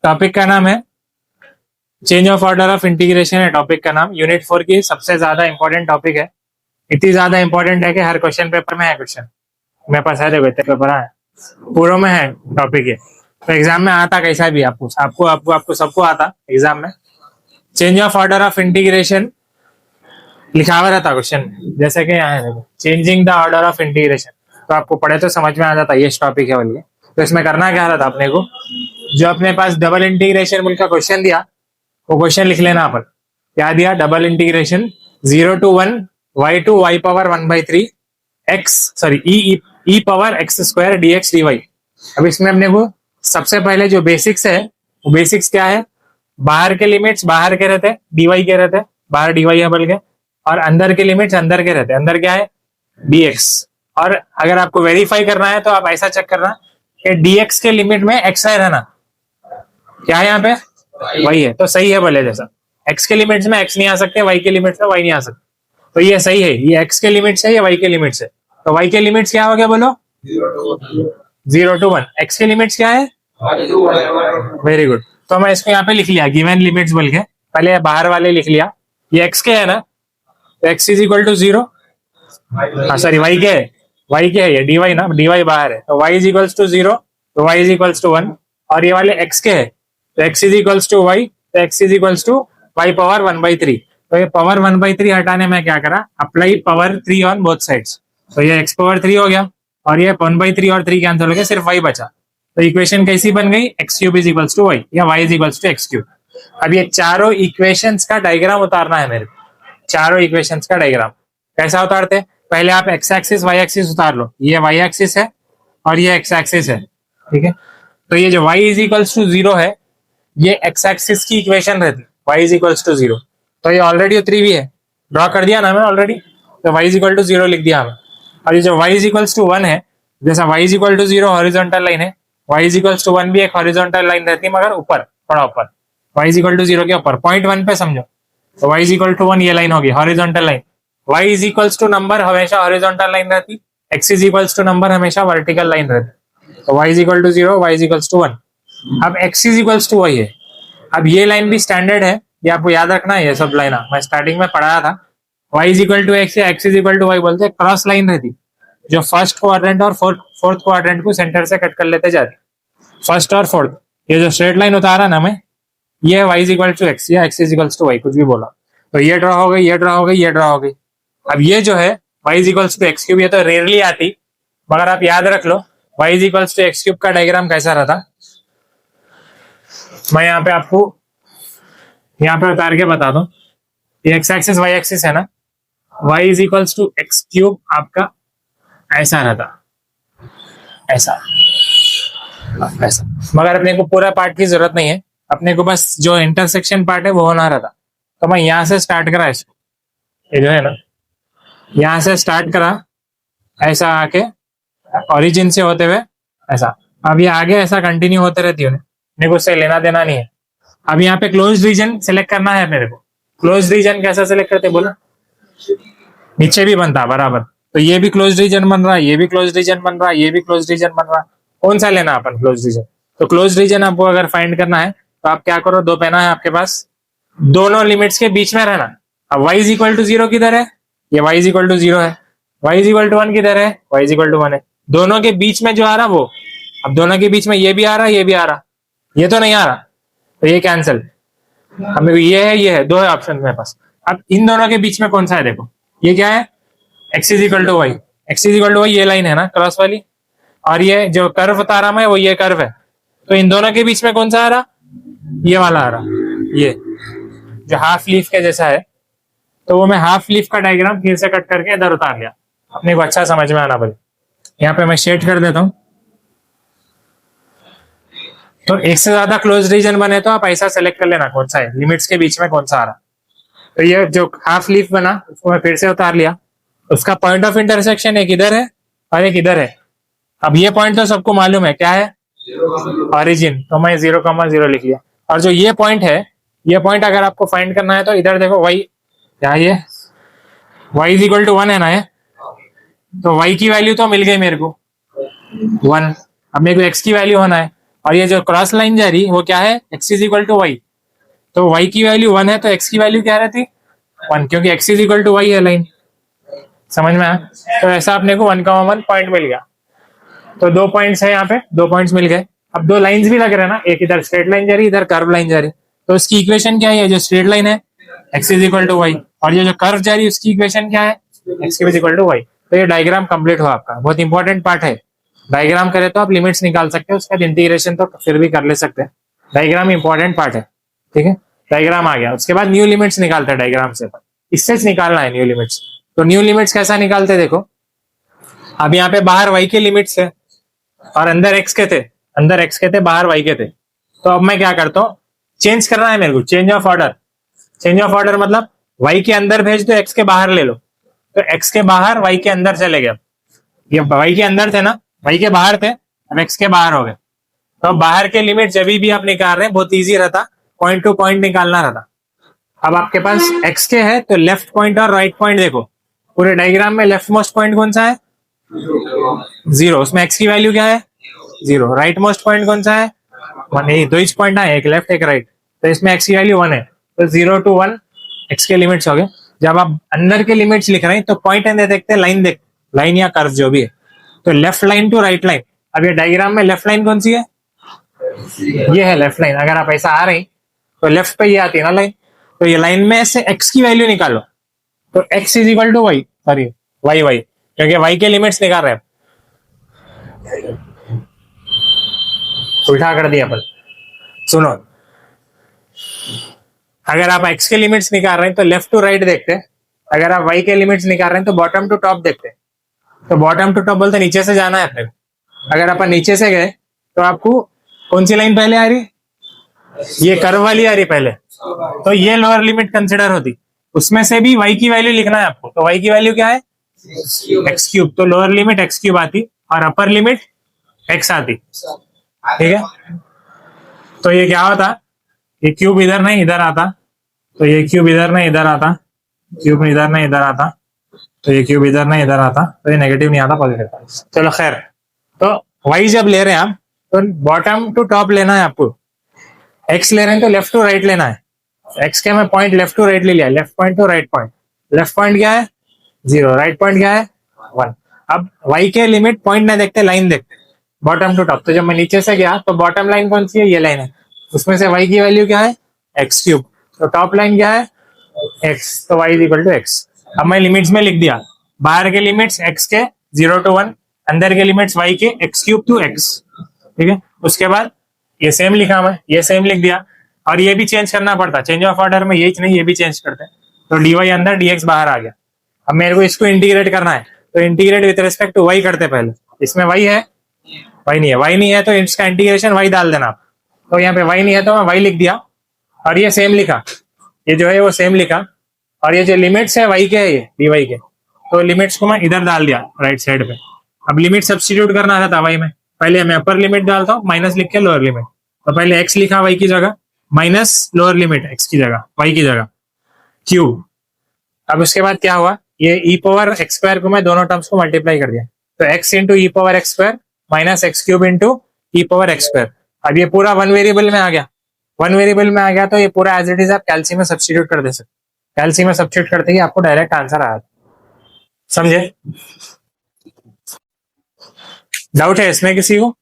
Topic का नाम है change of order of integration है टॉपिक का नाम। यूनिट 4 की सबसे ज्यादा इंपॉर्टेंट टॉपिक है। इतनी ज्यादा इंपॉर्टेंट है कि हर क्वेश्चन पेपर में है। क्वेश्चन मेरे पास है, देखो इतने पेपर है, पूरों में है टॉपिक ये। तो एग्जाम में आता कैसा भी आपको आपको आपको आपको सबको आता एग्जाम में। Change of order of integration लिखा हुआ रहता क्वेश्चन में, जैसे कि यहाँ है देखो, changing the order of integration. तो आपको पढ़े तो समझ में आ जाता ये टॉपिक है बोलिए। तो इसमें करना क्या रहता अपने को, जो अपने पास डबल इंटीग्रेशन बोल का क्वेश्चन दिया वो क्वेश्चन लिख लेना अपन। क्या दिया, double integration 0 to 1 y to y power 1/3 x sorry e power x square dx dy। अब इसमें अपने को सबसे पहले जो बेसिक्स है वो बेसिक्स क्या है, बाहर के लिमिट्स बाहर के रहते, dy के रहते, बाहर dy है बोल के, और अंदर के लिमिट्स अंदर के रहते, अंदर क्या है dx। और अगर आपको वेरीफाई करना है तो आप ऐसा चेक करना कि dx के लिमिट में x है रहना, क्या है यहाँ पे वही है, तो सही है बोले। जैसा x के लिमिट्स में x नहीं आ सकते, y के लिमिट्स में y नहीं आ सकते, तो ये सही है। ये x के लिमिट्स है, ये y के लिमिट्स है। तो y के लिमिट्स क्या हो गया बोलो, 0 to 1। x के लिमिट्स क्या है, वेरी गुड। तो मैं इसको यहाँ पे लिख लिया गिवन लिमिट्स बोल के, पहले बाहर वाले लिख लिया। ये x के है ना, तो x इज इक्वल टू 0, हाँ सॉरी y के है, y के है ये dy ना, dy बाहर है, तो y इज इक्वल्स टू 0, तो y इज इक्वल्स टू 1। और ये वाले x के है, तो x is equals to y, तो x is equals to y power 1/3। तो ये पावर 1/3 हटाने में क्या करा, apply power 3 on both sides. तो ये x पावर 3 हो गया, और ये 1/3 और 3 कैंसिल हो गया, सिर्फ y बचा। तो इक्वेशन कैसी बन गई, x³ is equals to y या y is equals to x³। अब ये चारों इक्वेशंस का डायग्राम उतारना है मेरे को। चारों इक्वेशंस का डायग्राम कैसा उतारते, पहले आप x एक्सिस y एक्सिस उतार लो। ये y एक्सिस है और ये x एक्सिस है, ठीक है। तो ये जो y इज इक्वल्स टू 0 है, ये x एक्सिस की इक्वेशन रहती, y इज इक्वल्स टू 0। तो ये ऑलरेडी 3 भी है, ड्रॉ कर दिया ना मैं ऑलरेडी, तो y इज इक्वल टू 0 लिख दिया हमें। और ये जो y इज इक्वल्स टू 1 है, जैसा y is equal to 0 horizontal line है, y इज इक्वल्स टू 1 भी एक हॉरिजॉन्टल लाइन रहती है, मगर ऊपर, थोड़ा ऊपर। y इज इक्वल टू 0 के ऊपर पॉइंट 1 पे समझो, तो y इज इक्वल टू 1 ये लाइन होगी horizontal line. y is equals to number हमेशा हॉरिजॉन्टल लाइन रहती, x is equals to number हमेशा वर्टिकल लाइन रहती। तो y is equal to 0, y is equals to 1। अब x is equals to y है। अब ये लाइन भी स्टैंडर्ड है, ये आपको याद रखना है, ये सब लाइन मैं स्टार्टिंग में पढ़ाया था। y is equal to x या x is equal to y बोलते हैं, क्रॉस लाइन रहती जो फर्स्ट क्वाड्रेंट और फोर्थ क्वाड्रेंट को सेंटर से कट कर लेते जाती, फर्स्ट और फोर्थ। ये जो स्ट्रेट लाइन उतारा ना मैं, ये y is equal to x या x is equal to y, कुछ भी बोला, तो ये ड्रॉ हो गई, ये ड्रॉ हो गई, ये ड्रॉ हो गई। अब ये जो है y is equal to x cube, ये तो रेयरली आती, मगर आप याद रख लो y is equal to x cube का डायग्राम कैसा रहता। मैं यहाँ पे आपको यहाँ पे उतार के बता दूं, ये x एक्सिस y एक्सिस है ना, y is equal to x cube आपका ऐसा रहता, ऐसा ऐसा। मगर अपने को पूरा पार्ट की जरूरत नहीं है, अपने को बस जो इंटरसेक्शन पार्ट है वो होना रहता। तो मैं यहाँ से स्टार्ट करा इसको, ये जो है ना, यहाँ से स्टार्ट करा ऐसा आके ओरिजिन से होते हुए ऐसा, अब ये आगे ऐसा कंटिन्यू होते रहती है, मेरे को उससे लेना देना नहीं है। अब यहाँ पे क्लोज रीजन सेलेक्ट करना है मेरे को। क्लोज रीजन कैसा सेलेक्ट करते बोला, नीचे भी बनता बराबर, तो ये भी क्लोज रीजन बन रहा है, ये भी क्लोज रीजन बन रहा है, ये भी क्लोज रीजन बन रहा है। कौन सा लेना अपन क्लोज रीजन, तो क्लोज रीजन आपको अगर फाइंड करना है तो आप क्या करो, दो पेना है आपके पास, दोनों लिमिट्स के बीच में रहना। अब y इज इक्वल टू 0 किधर है, ये y इज इक्वल टू 0 है, y इज इक्वल टू 1 किधर है, y इज इक्वल टू 1 है। दोनों के बीच में जो आ रहा वो, अब दोनों के बीच में ये भी आ रहा, ये भी आ रहा, ये तो नहीं आ रहा, तो ये कैंसिल। अब ये है, ये है, दो है ऑप्शन मेरे पास। अब इन दोनों के बीच में कौन सा है, देखो ये क्या है, x is equal to Y, x is equal to Y ये लाइन है ना क्रॉस वाली, और ये जो कर्व बता रहा मैं वो ये कर्व है। तो इन दोनों के बीच में कौन सा आ रहा, ये वाला आ रहा, ये जो हाफ लीफ के जैसा है। तो वो मैं हाफ लीफ का डायग्राम फिर से कट करके इधर उतार लिया, अपने को अच्छा समझ में आना पड़े। यहाँ पे मैं शेड कर देता हूँ। तो एक से ज्यादा क्लोज रीजन बने तो आप ऐसा सेलेक्ट कर लेना कौन सा है, लिमिट्स के बीच में कौन सा आ रहा। तो ये जो हाफ लीफ बना उसको मैं फिर से उतार लिया, उसका पॉइंट ऑफ इंटरसेक्शन एक इधर है और एक इधर है। अब ये पॉइंट तो सबको मालूम है क्या है, ओरिजिन, तो मैं 0,0 लिख लिया। और जो ये पॉइंट है, ये पॉइंट अगर आपको फाइंड करना है तो इधर देखो y, क्या ये y इज इक्वल टू 1 है ना, ये तो y की वैल्यू तो मिल गई मेरे को 1। अब मेरे को x की वैल्यू होना है, और ये जो क्रॉस लाइन जा रही वो क्या है, x is equal to Y. तो y की वैल्यू 1 है तो x की वैल्यू क्या रहती 1, क्योंकि x is equal to Y है लाइन। समझ में आया? तो ऐसा अपने को 1,1 पॉइंट मिल गया। तो 2 पॉइंट्स है यहाँ पे, 2 पॉइंट्स मिल गए। अब 2 लाइंस भी लग रहे हैं ना, एक इधर स्ट्रेट लाइन जा रही, इधर कर्व लाइन जा रही। तो उसकी इक्वेशन क्या है, जो स्ट्रेट लाइन है x is equal to Y, और ये जो कर्व जा रही है उसकी इक्वेशन क्या है, x is equal to Y. तो ये डायग्राम कंप्लीट हुआ आपका, बहुत इंपॉर्टेंट पार्ट है। डायग्राम करे तो आप लिमिट्स निकाल सकते हो, उसके बाद इंटीग्रेशन तो फिर भी कर ले सकते हैं। डायग्राम इंपॉर्टेंट पार्ट है, ठीक है। डायग्राम आ गया, उसके बाद न्यू लिमिट्स निकालते हैं डायग्राम से, इससे निकालना है न्यू लिमिट्स। तो न्यू लिमिट्स कैसा निकालते देखो। अब यहाँ पे बाहर y के लिमिट्स है और अंदर x के थे, अंदर x के थे बाहर y के थे। तो अब मैं क्या करता हूँ, चेंज करना है मेरे को, change of order. Change of order मतलब y के अंदर भेज दो, x के बाहर ले लो। तो x के बाहर y के अंदर चले गए। ये y के अंदर थे ना, y के बाहर थे, अब x के बाहर हो गए। तो अब बाहर के लिमिट जब भी आप निकाल रहे हैं बहुत ईजी रहता, पॉइंट टू पॉइंट निकालना रहता। अब आपके पास x के है तो लेफ्ट पॉइंट और राइट पॉइंट देखो, पूरे डायग्राम में लेफ्ट मोस्ट पॉइंट कौन सा है, 0, उसमें x की वैल्यू क्या है 0। राइट मोस्ट पॉइंट कौन सा है 1, यही 2 पॉइंट है, एक लेफ्ट एक राइट, तो इसमें x की वैल्यू 1 है। तो 0 to 1 x के लिमिट्स हो गए। जब आप अंदर के लिमिट्स लिख रहे हैं तो पॉइंट अंदर देखते हैं, लाइन देख, लाइन या कर्व जो भी है। तो left line to right line, अब ये डायग्राम में लेफ्ट लाइन कौन सी है, ये है लेफ्ट लाइन। अगर आप ऐसा आ रहे तो लेफ्ट पे ये आती है ना लाइन, तो ये लाइन में से x की वैल्यू निकालो। तो x is equal to Y, sorry Y Y, क्योंकि y के लिमिट्स निकाल रहे हैं, उल्टा कर दिया अपन। सुनो, अगर आप x के लिमिट्स निकाल रहे हैं तो लेफ्ट टू राइट देखते हैं, अगर आप y के लिमिट्स निकाल रहे हैं तो बॉटम टू टॉप देखते हैं। तो बॉटम टू टॉप बोलते नीचे से जाना है अपने को। अगर अपन नीचे से गए तो आपको कौन सी लाइन पहले आ रही, ये कर्व वाली आ रही पहले, तो ये लोअर लिमिट कंसिडर होती। उसमें से भी y की वैल्यू लिखना है आपको, तो y की वैल्यू क्या है एक्स क्यूब, तो लोअर लिमिट एक्स क्यूब आती और अपर लिमिट x आती, ठीक है। तो ये क्या होता, ये क्यूब इधर नहीं इधर आता, तो ये क्यूब इधर नहीं इधर आता, क्यूब इधर नहीं इधर आता, तो ये क्यूब इधर नहीं इधर आता, तो ये नेगेटिव नहीं आता, पॉजिटिव। चलो खैर, तो y जब ले रहे हैं आप तो बॉटम टू टॉप लेना है आपको, x ले रहे हैं तो लेफ्ट टू राइट लेना है। x के मैं पॉइंट लेफ्ट टू राइट ले लिया, left point two right point. Left point क्या है 0, राइट पॉइंट क्या है 1। अब y के लिमिट पॉइंट ना देखते, लाइन देखते, बॉटम टू टॉप। तो जब मैं नीचे से गया तो बॉटम लाइन कौन सी है, ये लाइन है, उसमें से y की वैल्यू क्या है एक्स क्यूब, तो टॉप लाइन क्या है x, तो y is equal to X. अब मैं लिमिट्स में लिख दिया, बाहर के लिमिट्स x के 0 to 1, अंदर के लिमिट्स y के एक्स क्यूब टू एक्स, ठीक है। उसके बाद ये सेम लिखा मैं, ये सेम लिख दिया, और ये भी चेंज करना पड़ता, चेंज ऑफ ऑर्डर में यही नहीं, ये भी चेंज करते हैं। तो dy अंदर dx बाहर आ गया। अब मेरे को इसको इंटीग्रेट करना है, तो integrate with respect to y करते पहले। इसमें y है, y नहीं है, y नहीं है तो इसका इंटीग्रेशन y डाल देना आप। तो यहाँ पे y नहीं है तो मैं y लिख दिया, और ये सेम लिखा, ये जो है वो सेम लिखा, और ये जो लिमिट्स है y के है ये dy के, तो लिमिट्स को मैं इधर डाल दिया राइट साइड पे। अब लिमिट सब्स्टिट्यूट करना था y में, पहले मैं अपर लिमिट डालता हूँ माइनस लिख के लोअर लिमिट, तो पहले x लिखा y की जगह, माइनस लोअर लिमिट x की जगह, y की जगह क्यूब। अब उसके बाद क्या हुआ, ये e पावर एक्स स्क्वायर को मैं दोनों टर्म्स को मल्टीप्लाई कर दिया, तो x into e power x square minus x cube into e power x square. अब ये पूरा वन वेरिएबल में आ गया, वन वेरिएबल में आ गया तो ये पूरा एज इट इज आप कैल्सी में सब्स्टिट्यूट कर दे सकते, कैल्सी में सब्स्टिट्यूट करते ही आपको डायरेक्ट आंसर आया। समझे? डाउट है इसमें किसी को?